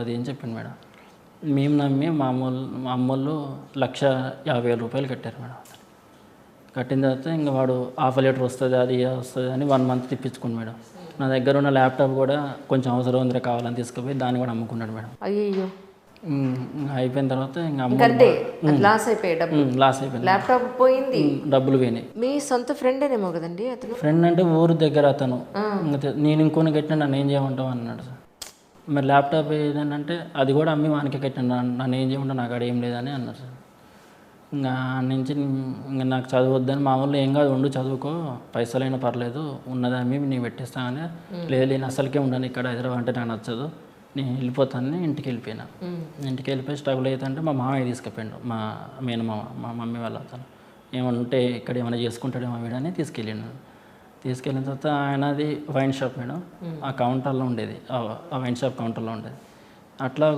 అది అని చెప్పింది మేడం. మేము నమ్మి మా అమ్మోళ్ళు 1,50,000 కట్టారు మేడం. కట్టిన తర్వాత ఇంకా వాడు హాఫ్ లీటర్ వస్తుంది అది వస్తుంది అని 1 మంత్ తిప్పించుకున్నాడు మేడం. నా దగ్గర ఉన్న ల్యాప్టాప్ కూడా కొంచెం అవసరం ఉందిరా కావాలని తీసుకుపోయి దాన్ని కూడా అమ్ముకున్నాడు మేడం. అయ్యో. అయిపోయిన తర్వాత ఇంకా లాస్ అయిపోయాయి, లాస్ అయిపోయింది, ల్యాప్టాప్ పోయింది, డబ్బులు పోయినాయి. మీ సొంత ఫ్రెండేనేమో కదండి అతను? ఫ్రెండ్ అంటే ఊరు దగ్గర అతను. నేను ఇంకొని కట్టినా నన్ను ఏం చేయమంటావు అన్నాడు సార్. మరి ల్యాప్టాప్ ఏదంటే అది కూడా అమ్మి వానికి కట్టినా నన్ను ఏం చేయమంటావు, నాకు అక్కడ ఏం లేదని అన్నారు సార్. ఇంకా నుంచి ఇంకా నాకు చదవద్దని మా వాళ్ళు ఏం కాదు ఉండు చదువుకో పైసలైనా పర్లేదు ఉన్నది అమ్మి నేను పెట్టిస్తానని. లేదు నేను అసలుకే ఉండను ఇక్కడ హైదరాబాద్ అంటే నాకు నచ్చదు నేను వెళ్ళిపోతానని ఇంటికి వెళ్ళిపోయినా. ఇంటికి వెళ్ళిపోయి స్ట్రగుల్ అవుతుంటే మా మామయ్య తీసుకుపోయాడు, మా మేనమామ, మా మమ్మీ వాళ్ళ అతను. ఏమంటే ఇక్కడ ఏమైనా చేసుకుంటాడేమో వీడని తీసుకెళ్ళినాడు. తీసుకెళ్ళిన తర్వాత ఆయనది వైన్ షాప్ మేడం, ఆ కౌంటర్లో ఉండేది, ఆ వైన్ షాప్ కౌంటర్లో ఉండేది. అట్లా